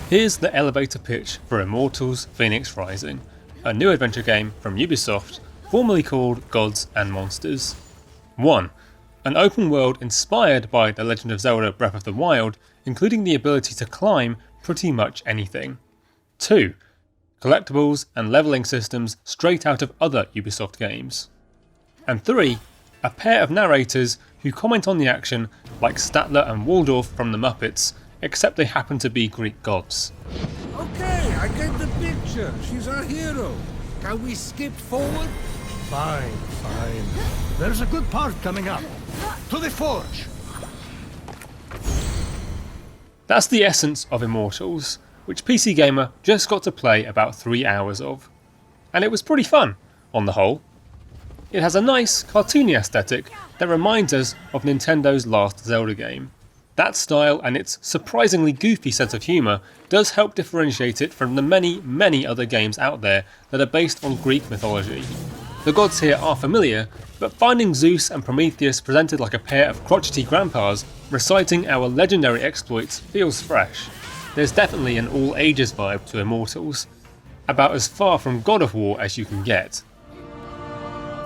Here's the elevator pitch for Immortals Fenyx Rising, a new adventure game from Ubisoft, formerly called Gods and Monsters. 1. An open world inspired by The Legend of Zelda Breath of the Wild, including the ability to climb pretty much anything. 2. Collectibles and levelling systems straight out of other Ubisoft games. And 3. A pair of narrators who comment on the action like Statler and Waldorf from the Muppets, except they happen to be Greek gods. Okay, I get the picture. She's our hero. Can we skip forward? Fine. There's a good part coming up. To the forge! That's the essence of Immortals, which PC Gamer just got to play about 3 hours of. And it was pretty fun, on the whole. It has a nice, cartoony aesthetic that reminds us of Nintendo's last Zelda game. That style and its surprisingly goofy sense of humour does help differentiate it from the many other games out there that are based on Greek mythology. The gods here are familiar, but finding Zeus and Prometheus presented like a pair of crotchety grandpas reciting our legendary exploits feels fresh. There's definitely an all ages vibe to Immortals, about as far from God of War as you can get.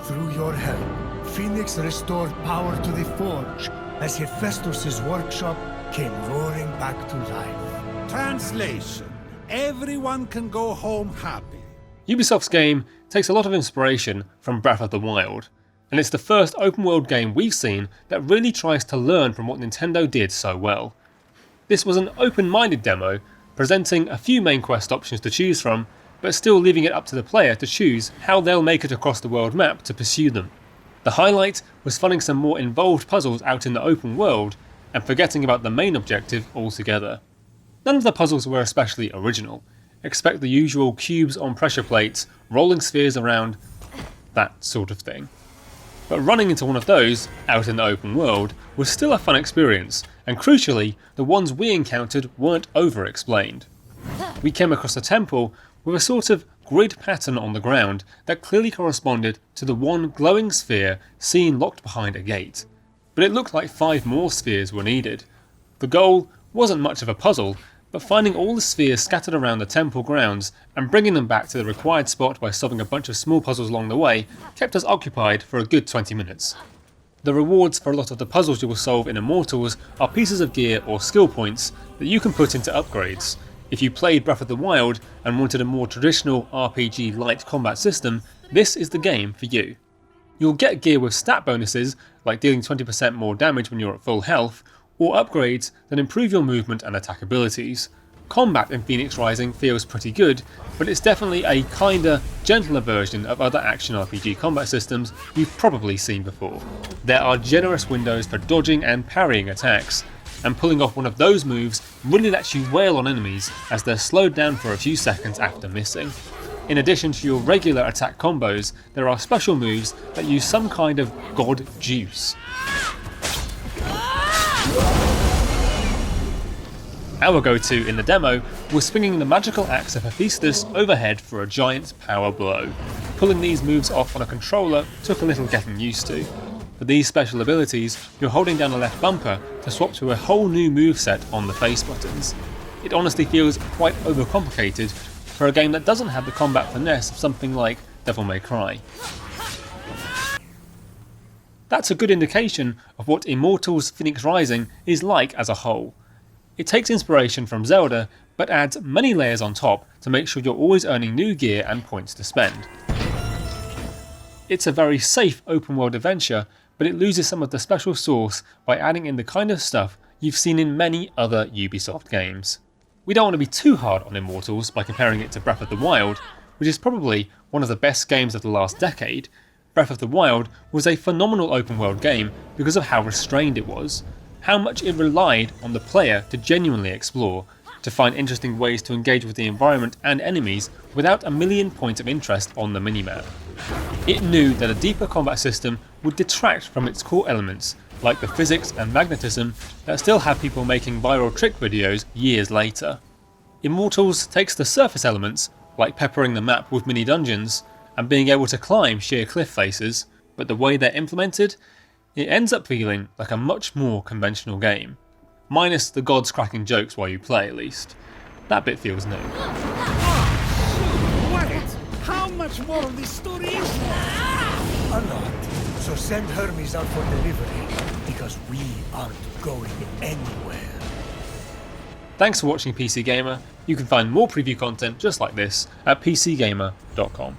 Through your help, Phoenix restored power to the forge as Hephaestus' workshop came roaring back to life. Translation. Everyone can go home happy. Ubisoft's game takes a lot of inspiration from Breath of the Wild, and it's the first open world game we've seen that really tries to learn from what Nintendo did so well. This was an open-minded demo, presenting a few main quest options to choose from, but still leaving it up to the player to choose how they'll make it across the world map to pursue them. The highlight was finding some more involved puzzles out in the open world, and forgetting about the main objective altogether. None of the puzzles were especially original. Expect the usual cubes on pressure plates, rolling spheres around, that sort of thing. But running into one of those, out in the open world, was still a fun experience, and crucially, the ones we encountered weren't over-explained. We came across a temple with a sort of grid pattern on the ground that clearly corresponded to the one glowing sphere seen locked behind a gate. But it looked like 5 more spheres were needed. The goal wasn't much of a puzzle, but finding all the spheres scattered around the temple grounds and bringing them back to the required spot by solving a bunch of small puzzles along the way kept us occupied for a good 20 minutes. The rewards for a lot of the puzzles you will solve in Immortals are pieces of gear or skill points that you can put into upgrades. If you played Breath of the Wild and wanted a more traditional RPG light combat system, this is the game for you. You'll get gear with stat bonuses, like dealing 20% more damage when you're at full health, or upgrades that improve your movement and attack abilities. Combat in Fenyx Rising feels pretty good, but it's definitely a kinder, gentler version of other action RPG combat systems you've probably seen before. There are generous windows for dodging and parrying attacks, and pulling off one of those moves really lets you wail on enemies as they're slowed down for a few seconds after missing. In addition to your regular attack combos, there are special moves that use some kind of god juice. Our go-to in the demo was swinging the magical axe of Hephaestus overhead for a giant power blow. Pulling these moves off on a controller took a little getting used to. For these special abilities, you're holding down the left bumper to swap to a whole new moveset on the face buttons. It honestly feels quite overcomplicated for a game that doesn't have the combat finesse of something like Devil May Cry. That's a good indication of what Immortals Fenyx Rising is like as a whole. It takes inspiration from Zelda, but adds many layers on top to make sure you're always earning new gear and points to spend. It's a very safe open world adventure, but it loses some of the special sauce by adding in the kind of stuff you've seen in many other Ubisoft games. We don't want to be too hard on Immortals by comparing it to Breath of the Wild, which is probably one of the best games of the last decade. Breath of the Wild was a phenomenal open world game because of how restrained it was, how much it relied on the player to genuinely explore, to find interesting ways to engage with the environment and enemies without a million points of interest on the minimap. It knew that a deeper combat system would detract from its core elements, like the physics and magnetism that still have people making viral trick videos years later. Immortals takes the surface elements, like peppering the map with mini dungeons, and being able to climb sheer cliff faces, but the way they're implemented, it ends up feeling like a much more conventional game. Minus the gods cracking jokes while you play at least. that bit feels new. Wait! How much more of this story is there? A lot. So send Hermes out for delivery, because we aren't going anywhere. Thanks for watching PC Gamer. You can find more preview content just like this at pcgamer.com.